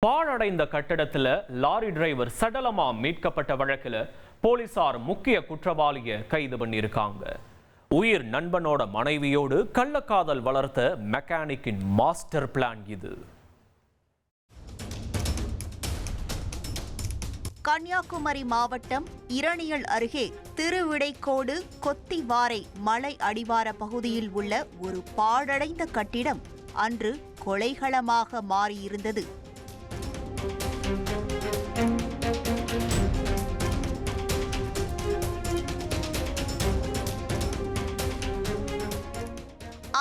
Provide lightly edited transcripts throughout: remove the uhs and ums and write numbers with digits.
பாழடைந்த கட்டடத்துல lorry driver சடலமா மீட்கப்பட்ட வழக்குல போலீசார் முக்கிய குற்றவாளியை கைது பண்ணியிருக்காங்க. உயிர் நண்பனோட மனைவியோடு கள்ளக்காதல் வளர்த்த மெக்கானிக்கின் மாஸ்டர் பிளான் இது. கன்னியாகுமரி மாவட்டம் இரணியல் அருகே திருவிடைக்கோடு கொத்திவாரை மலை அடிவார பகுதியில் உள்ள ஒரு பாழடைந்த கட்டிடம் அன்று கொலைகளமாக மாறியிருந்தது.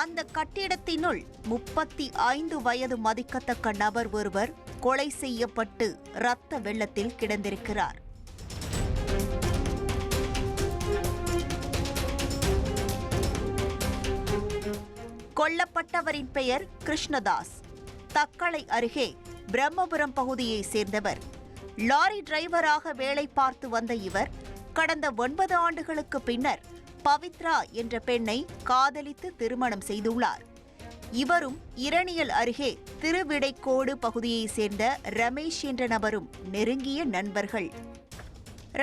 அந்த கட்டிடத்தினுள் 35 வயது மதிக்கத்தக்க நபர் ஒருவர் கொலை செய்யப்பட்டு இரத்த வெள்ளத்தில் கிடந்திருக்கிறார். கொல்லப்பட்டவரின் பெயர் கிருஷ்ணதாஸ். தக்கலை அருகே பிரம்மபுரம் பகுதியை சேர்ந்தவர். லாரி டிரைவராக வேலை பார்த்து வந்த இவர் கடந்த 9 ஆண்டுகளுக்கு பின்னர் பவித்ரா என்ற பெண்ணை காதலித்து திருமணம் செய்துள்ளார். இவரும் இரணியல் அருகே திருவிடைக்கோடு பகுதியை சேர்ந்த ரமேஷ் என்ற நபரும் நெருங்கிய நண்பர்கள்.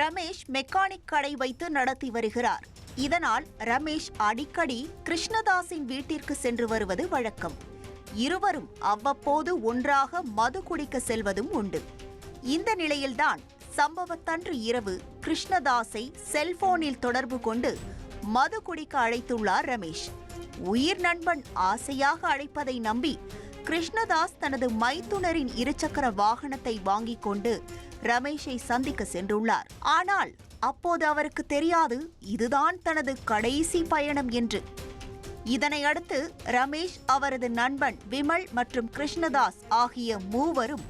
ரமேஷ் மெக்கானிக் கடை வைத்து நடத்தி வருகிறார். இதனால் ரமேஷ் அடிக்கடி கிருஷ்ணதாஸின் வீட்டிற்கு சென்று வருவது வழக்கம். இருவரும் அவ்வப்போது ஒன்றாக மது குடிக்க செல்வதும் உண்டு. இந்த நிலையில்தான் சம்பவத்தன்று இரவு கிருஷ்ணதாஸை செல்போனில் தொடர்பு கொண்டு மது குடிக்க அழைத்துள்ளார் ரமேஷ். உயிர் நண்பன் ஆசையாக அழைப்பதை நம்பி கிருஷ்ணதாஸ் தனது மைத்துனரின் இருசக்கர வாகனத்தை வாங்கிக் கொண்டு ரமேஷை சந்திக்க சென்றுள்ளார். ஆனால் அப்போது அவருக்கு தெரியாது இதுதான் தனது கடைசி பயணம் என்று. இதனை அடுத்து ரமேஷ், அவரது நண்பன் விமல் மற்றும் கிருஷ்ணதாஸ் ஆகிய மூவரும்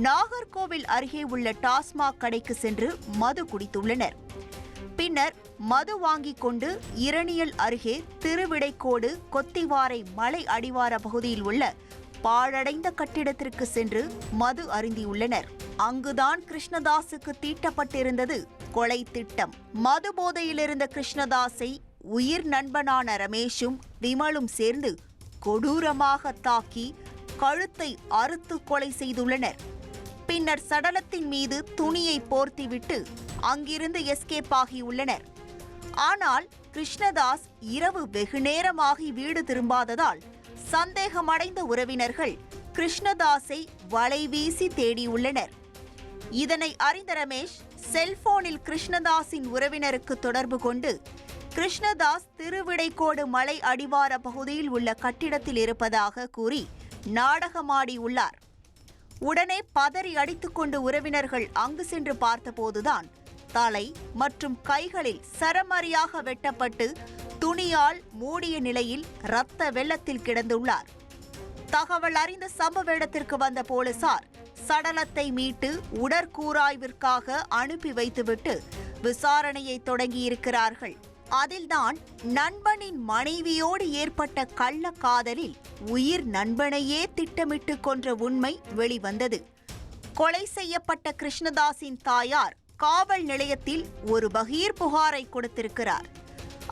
நாகர்கோவில் அருகே உள்ள டாஸ்மாக் கடைக்கு சென்று மது குடித்துள்ளனர். பின்னர் மது வாங்கிக் கொண்டு இரணியல் அருகே திருவிடைக்கோடு கொத்திவாரை மலை அடிவார பகுதியில் உள்ள பாழடைந்த கட்டிடத்திற்கு சென்று மது அருந்தியுள்ளனர். அங்குதான் கிருஷ்ணதாஸுக்கு தீட்டப்பட்டிருந்தது கொலை திட்டம். மது போதையில் இருந்த கிருஷ்ணதாஸை உயிர் நண்பனான ரமேஷும் விமலும் சேர்ந்து கொடூரமாக தாக்கி கழுத்தை அறுத்து கொலை செய்துள்ளனர். பின்னர் சடலத்தின் மீது துணியை போர்த்திவிட்டு அங்கிருந்து எஸ்கேப் ஆகியுள்ளனர். ஆனால் கிருஷ்ணதாஸ் இரவு வெகுநேரமாகி வீடு திரும்பாததால் சந்தேகமடைந்த உறவினர்கள் கிருஷ்ணதாஸை வலைவீசி தேடியுள்ளனர். இதனை அறிந்த ரமேஷ் செல்போனில் கிருஷ்ணதாஸின் உறவினருக்கு தொடர்பு கொண்டு கிருஷ்ணதாஸ் திருவிடைக்கோடு மலை அடிவார பகுதியில் உள்ள கட்டிடத்தில் இருப்பதாக கூறி நாடகமாடியுள்ளார். உடனே பதறி அடித்துக்கொண்டு உறவினர்கள் அங்கு சென்று பார்த்தபோதுதான் தலை மற்றும் கைகளில் சரமாரியாக வெட்டப்பட்டு துணியால் மூடிய நிலையில் இரத்த வெள்ளத்தில் கிடந்துள்ளார். தகவல் அறிந்த சம்பவ இடத்திற்கு வந்த போலீசார் சடலத்தை மீட்டு உடற்கூராய்விற்காக அனுப்பி வைத்துவிட்டு விசாரணையை தொடங்கியிருக்கிறார்கள். அதில்தான் நண்பனின் மனைவியோடு ஏற்பட்ட கள்ளக்காதலில் உயிர் நண்பனையே திட்டமிட்டு கொன்ற உண்மை வெளிவந்தது. கொலை செய்யப்பட்ட கிருஷ்ணதாஸின் தாயார் காவல் நிலையத்தில் ஒரு பகீர் புகாரை கொடுத்திருக்கிறார்.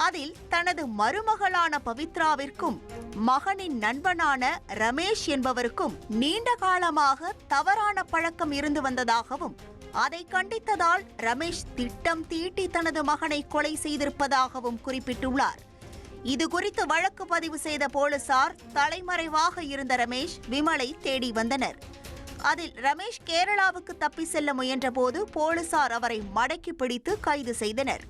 அதில் தனது மருமகளான பவித்ராவிற்கும் மகனின் நண்பனான ரமேஷ் என்பவருக்கும் நீண்ட காலமாக தவறான பழக்கம் இருந்து வந்ததாகவும், அதை கண்டித்ததால் ரமேஷ் திட்டம் தீட்டி தனது மகனை கொலை செய்திருப்பதாகவும் குறிப்பிட்டுள்ளார். இதுகுறித்து வழக்கு பதிவு செய்த போலீசார் தலைமறைவாக இருந்த ரமேஷ், விமலை தேடி வந்தனர். அதில் ரமேஷ் கேரளாவுக்கு தப்பி செல்ல முயன்றபோது போலீசார் அவரை மடக்கி பிடித்து கைது செய்தனர்.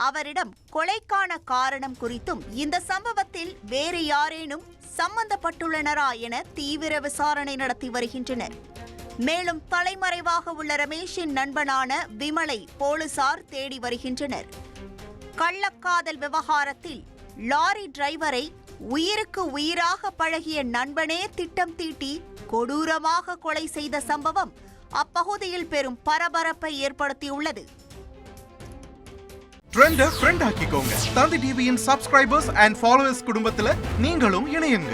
அவரிடம் கொலைக்கான காரணம் குறித்தும் இந்த சம்பவத்தில் வேறு யாரேனும் சம்பந்தப்பட்டுள்ளனரா என தீவிர விசாரணை நடத்தி வருகின்றனர். மேலும் தலைமறைவாக உள்ள ரமேஷின் நண்பனான விமலை போலீசார் தேடி வருகின்றனர். கள்ளக்காதல் விவகாரத்தில் லாரி டிரைவரை உயிருக்கு உயிராக பழகிய நண்பனே திட்டம் தீட்டி கொடூரமாக கொலை செய்த சம்பவம் அப்பகுதியில் பெரும் பரபரப்பை ஏற்படுத்தியுள்ளது. ட்ரெண்ட ஃப்ரெண்ட் ஆக்கிக்கோங்க. தந்தி டிவியின் சப்ஸ்கிரைபர்ஸ் அண்ட் ஃபாலோவர்ஸ் குடும்பத்துல நீங்களும் இணையுங்க.